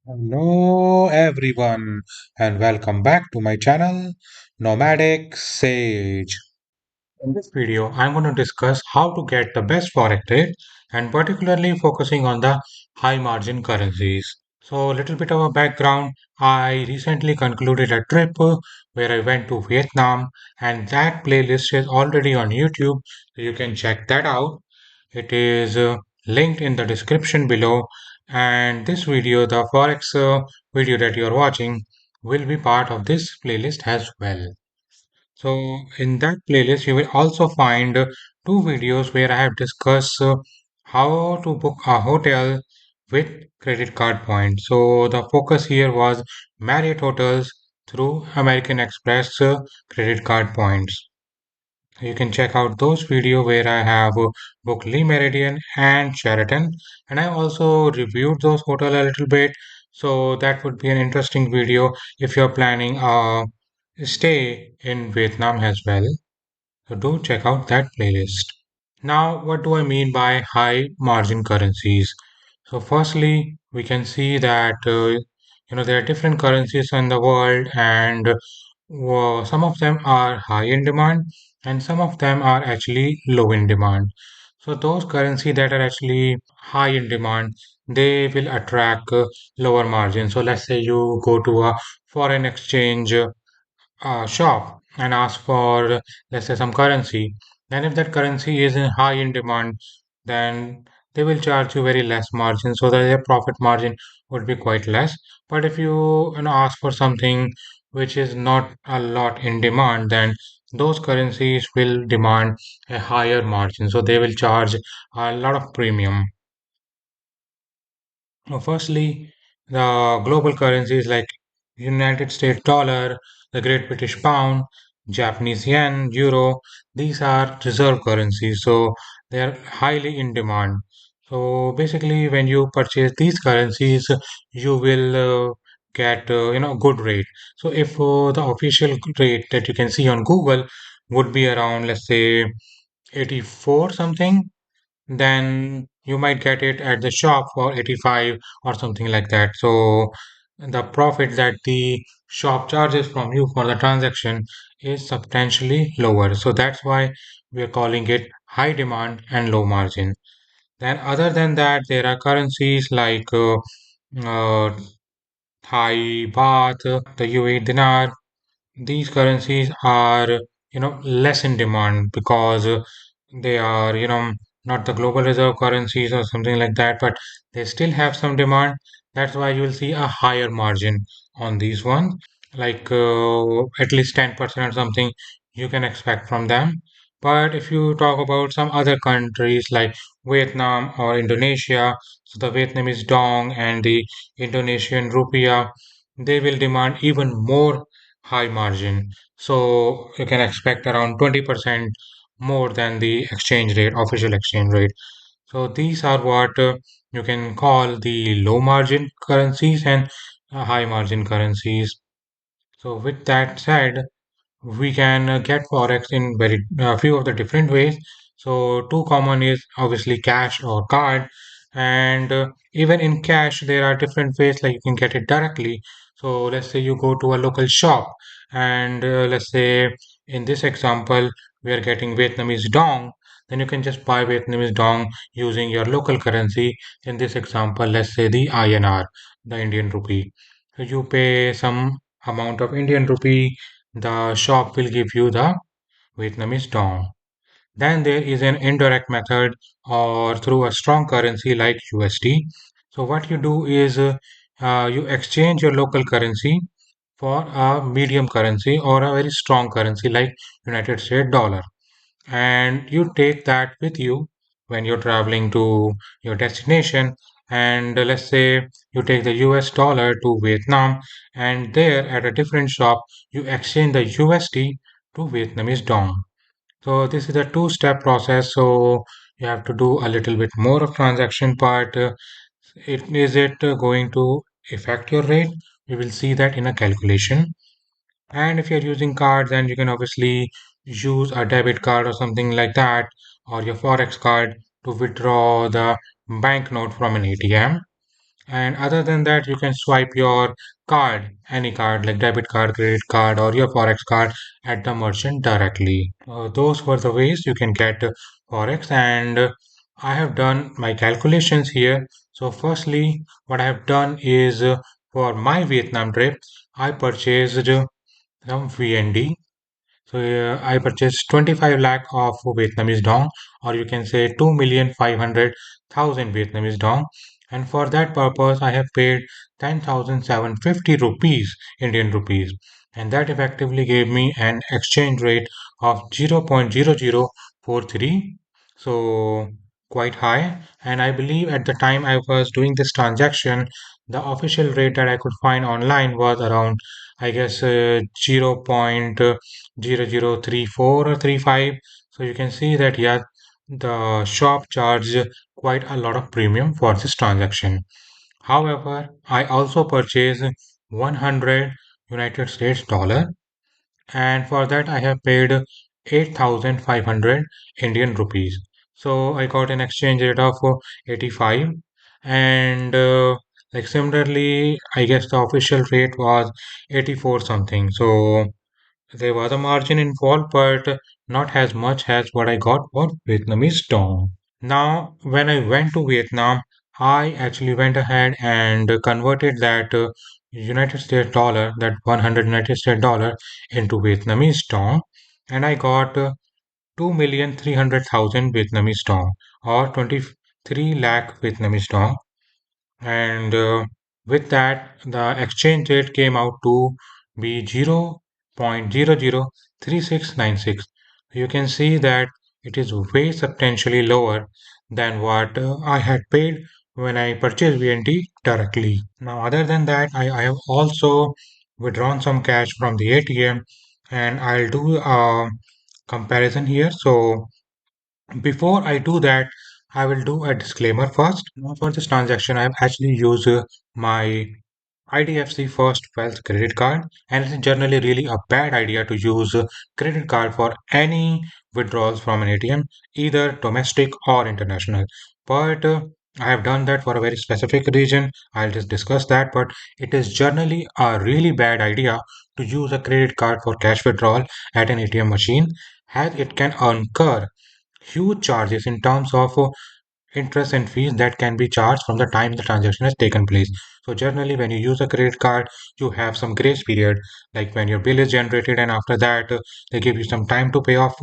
Hello everyone and welcome back to my channel Nomadic Sage. In this video, I'm going to discuss how to get the best forex trade and particularly focusing on the high margin currencies. So, a little bit of a background. I recently concluded a trip where I went to Vietnam, and that playlist is already on YouTube, so you can check that out. It is linked in the description below, and this video, the Forex video that you're watching, will be part of this playlist as well. So, in that playlist, you will also find two videos where I have discussed how to book a hotel with credit card points. So, the focus here was Marriott hotels through American Express credit card points. You can check out those videos where I have booked Lee Meridian and Sheraton, and I also reviewed those hotels a little bit. So that would be an interesting video if you're planning a stay in Vietnam as well. So do check out that playlist. Now, what do I mean by high margin currencies? So, firstly, we can see that there are different currencies in the world, and some of them are high in demand, and some of them are actually low in demand. So, those currency that are actually high in demand, they will attract lower margin. So, let's say you go to a foreign exchange shop and ask for, let's say, some currency, then if that currency is in high in demand, then they will charge you very less margin, so that their profit margin would be quite less. But if you ask for something which is not a lot in demand, then those currencies will demand a higher margin, so they will charge a lot of premium. Firstly, the global currencies like United States dollar, the Great British pound, Japanese yen, euro, these are reserve currencies, so they are highly in demand. So basically, when you purchase these currencies, you will get good rate. So if the official rate that you can see on Google would be around, let's say, 84 something, then you might get it at the shop for 85 or something like that. So the profit that the shop charges from you for the transaction is substantially lower. So that's why we are calling it high demand and low margin. Then other than that, there are currencies like uh, Thai baht, the UAE dinar. These currencies are less in demand because they are not the global reserve currencies or something like that, but they still have some demand. That's why you will see a higher margin on these ones, like at least 10% or something you can expect from them. But if you talk about some other countries like Vietnam or Indonesia, so the Vietnamese dong and the Indonesian rupiah, they will demand even more high margin. So you can expect around 20% more than the exchange rate, official exchange rate. So these are what you can call the low margin currencies and high margin currencies. So with that said, we can get forex in very few of the different ways. So too common is obviously cash or card, and even in cash there are different ways, like you can get it directly. So let's say you go to a local shop, and let's say in this example we are getting Vietnamese dong, then you can just buy Vietnamese dong using your local currency. In this example, let's say the INR, the Indian rupee. So you pay some amount of Indian rupee, the shop will give you the Vietnamese dong. Then there is an indirect method or through a strong currency like USD. So what you do is you exchange your local currency for a medium currency or a very strong currency like United States dollar, and you take that with you when you're traveling to your destination. And let's say you take the US dollar to Vietnam, and there at a different shop you exchange the USD to Vietnamese dong. So this is a two-step process, so you have to do a little bit more of transaction part. Is it going to affect your rate? We will see that in a calculation. And if you're using cards, then you can obviously use a debit card or something like that, or your Forex card to withdraw the banknote from an ATM. And other than that, you can swipe your card, any card like debit card, credit card, or your Forex card at the merchant directly. Those were the ways you can get Forex. And I have done my calculations here. So, firstly, what I have done is for my Vietnam trip, I purchased some VND. So I purchased 25 lakh of Vietnamese dong, or you can say 2,500,000 Vietnamese dong. And for that purpose, I have paid 10,750 rupees, Indian rupees. And that effectively gave me an exchange rate of 0.0043. So quite high. And I believe at the time I was doing this transaction, the official rate that I could find online was around, I guess, 0.0034 or 35. So you can see that, yeah, the shop charged quite a lot of premium for this transaction. However, I also purchased 100 United States dollar, and for that I have paid 8,500 Indian rupees. So I got an exchange rate of 85, and like similarly, I guess the official rate was 84 something. So there was a margin involved, but not as much as what I got for Vietnamese dong. Now, when I went to Vietnam, I actually went ahead and converted that United States dollar, that 100 United States dollar, into Vietnamese dong, and I got 2,300,000 Vietnamese dong, or 23 lakh Vietnamese dong. And with that, the exchange rate came out to be 0.003696. You can see that it is way substantially lower than what I had paid when I purchased VNT directly. Now, other than that, I have also withdrawn some cash from the ATM, and I'll do a comparison here. So before I do that, I will do a disclaimer first. Now, for this transaction, I have actually used my IDFC First Wealth credit card, and it's generally really a bad idea to use a credit card for any withdrawals from an ATM, either domestic or international. But I have done that for a very specific reason. I'll just discuss that. But it is generally a really bad idea to use a credit card for cash withdrawal at an ATM machine, as it can incur huge charges in terms of interest and fees that can be charged from the time the transaction has taken place. So generally, when you use a credit card, you have some grace period, like when your bill is generated, and after that, they give you some time to pay off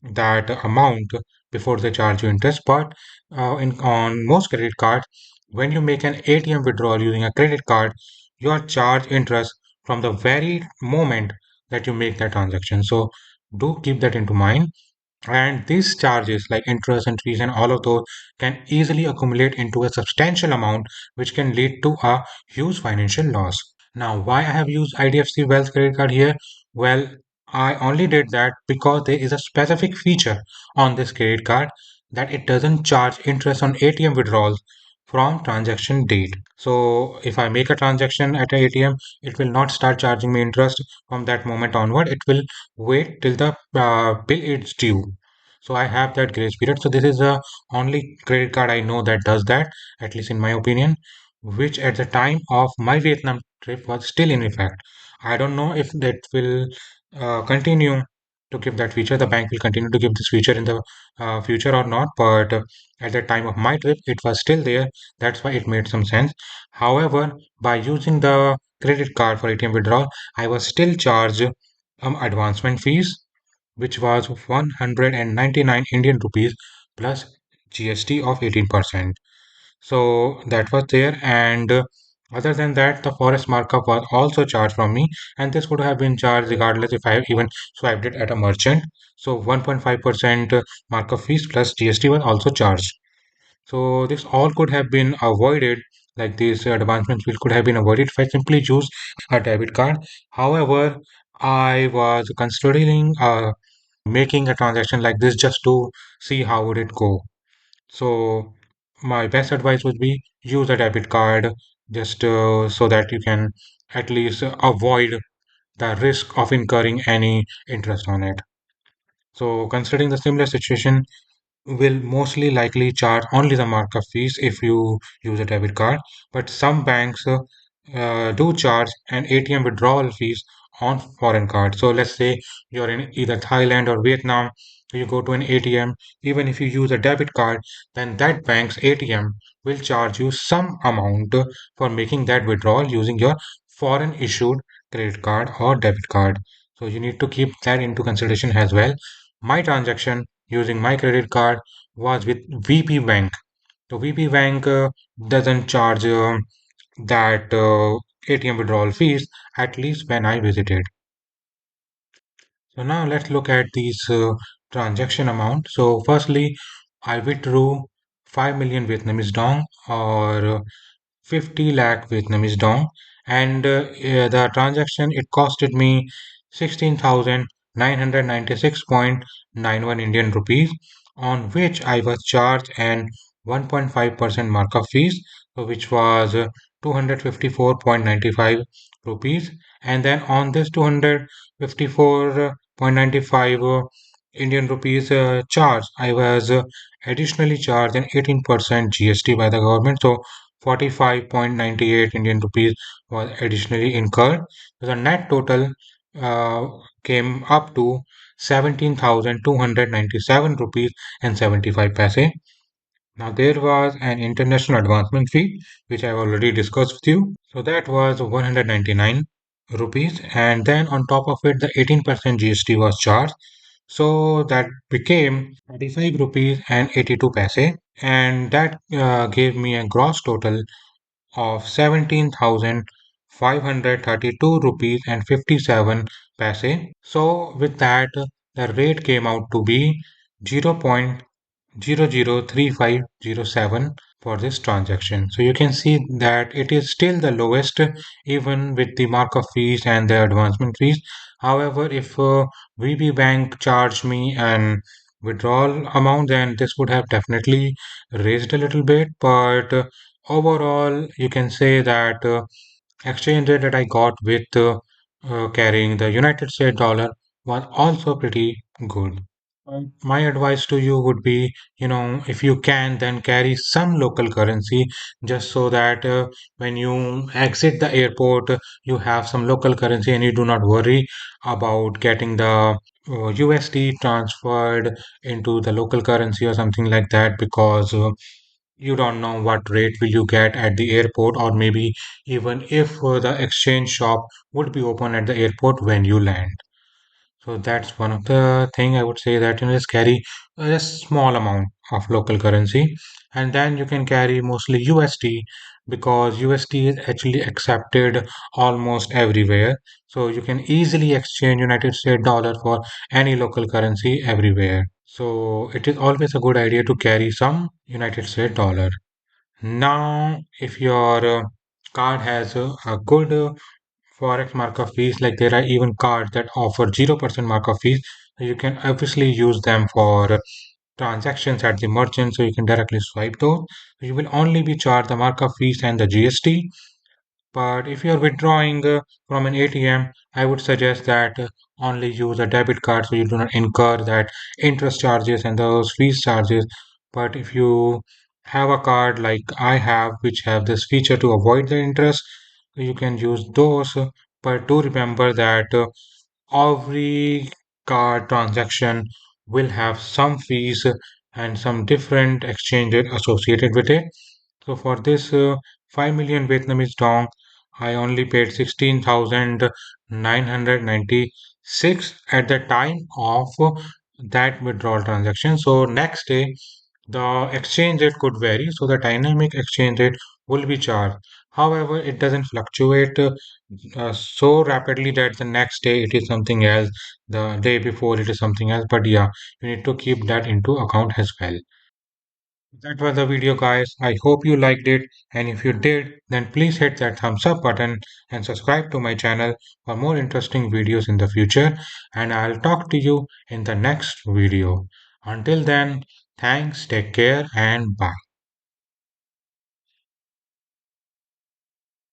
that amount before they charge you interest. But in on most credit cards, when you make an ATM withdrawal using a credit card, you are charged interest from the very moment that you make that transaction. So do keep that into mind. And these charges, like interest and fees and all of those, can easily accumulate into a substantial amount, which can lead to a huge financial loss. Now, why I have used IDFC Wealth Credit Card here? Well, I only did that because there is a specific feature on this credit card that it doesn't charge interest on ATM withdrawals from transaction date. So if I make a transaction at a ATM, it will not start charging me interest from that moment onward. It will wait till the bill is due. So I have that grace period. So this is the only credit card I know that does that, at least in my opinion, which at the time of my Vietnam trip was still in effect. I don't know if that will continue to give that feature. The bank will continue to give this feature in the future or not, but at the time of my trip, it was still there. That's why it made some sense. However, by using the credit card for ATM withdrawal, I was still charged advancement fees, which was 199 Indian rupees plus GST of 18%. So that was there, and other than that, the forest markup was also charged from me, and this would have been charged regardless if I have even swiped it at a merchant. So 1.5% markup fees plus GST was also charged. So this all could have been avoided, like these advancement fees could have been avoided if I simply use a debit card. However, I was considering making a transaction like this just to see how would it go. So my best advice would be use a debit card just so that you can at least avoid the risk of incurring any interest on it. So considering the similar situation, will mostly likely charge only the markup fees if you use a debit card, but some banks do charge an ATM withdrawal fees on foreign cards. So let's say you're in either Thailand or Vietnam, you go to an ATM, even if you use a debit card, then that bank's ATM will charge you some amount for making that withdrawal using your foreign issued credit card or debit card. So you need to keep that into consideration as well. My transaction using my credit card was with VP Bank. So VP Bank doesn't charge that ATM withdrawal fees, at least when I visited. So now let's look at these transaction amount. So firstly, I withdrew 5 million Vietnamese dong or 50 lakh Vietnamese dong, and the transaction it costed me 16,996.91 Indian rupees, on which I was charged an 1.5% markup fees, which was 254.95 rupees, and then on this 254.95 Indian rupees charge, I was additionally charged an 18% GST by the government. So 45.98 Indian rupees was additionally incurred. So the net total uh, came up to 17,297 rupees and 75 paise. Now there was an international advancement fee which I've already discussed with you. So that was 199 rupees, and then on top of it the 18% GST was charged. So that became 35 rupees and 82 paise, and that gave me a gross total of 17,532 rupees and 57 paise. So with that, the rate came out to be 0.003507 for this transaction. So you can see that it is still the lowest even with the markup fees and the advancement fees. However, if VB Bank charged me an withdrawal amount, then this would have definitely raised a little bit. But overall, you can say that exchange rate that I got with carrying the United States dollar was also pretty good. My advice to you would be, if you can, then carry some local currency just so that when you exit the airport, you have some local currency and you do not worry about getting the USD transferred into the local currency or something like that because you don't know what rate will you get at the airport or maybe even if the exchange shop would be open at the airport when you land. So that's one of the thing I would say that just carry a small amount of local currency, and then you can carry mostly USD because USD is actually accepted almost everywhere. So you can easily exchange United States dollar for any local currency everywhere. So it is always a good idea to carry some United States dollar. Now, if your card has a good Forex markup fees, like there are even cards that offer 0% markup fees. You can obviously use them for transactions at the merchant, so you can directly swipe those. You will only be charged the markup fees and the GST. But if you're withdrawing from an ATM, I would suggest that only use a debit card so you do not incur that interest charges and those fees charges. But if you have a card like I have, which have this feature to avoid the interest, you can use those. But do remember that every card transaction will have some fees and some different exchange rate associated with it. So for this 5 million Vietnamese dong, I only paid 16,996 at the time of that withdrawal transaction. So next day, the exchange rate could vary. So the dynamic exchange rate will be charged. However, it doesn't fluctuate so rapidly that the next day it is something else, the day before it is something else. But yeah, you need to keep that into account as well. That was the video, guys. I hope you liked it. And if you did, then please hit that thumbs up button and subscribe to my channel for more interesting videos in the future. And I'll talk to you in the next video. Until then, thanks, take care, and bye.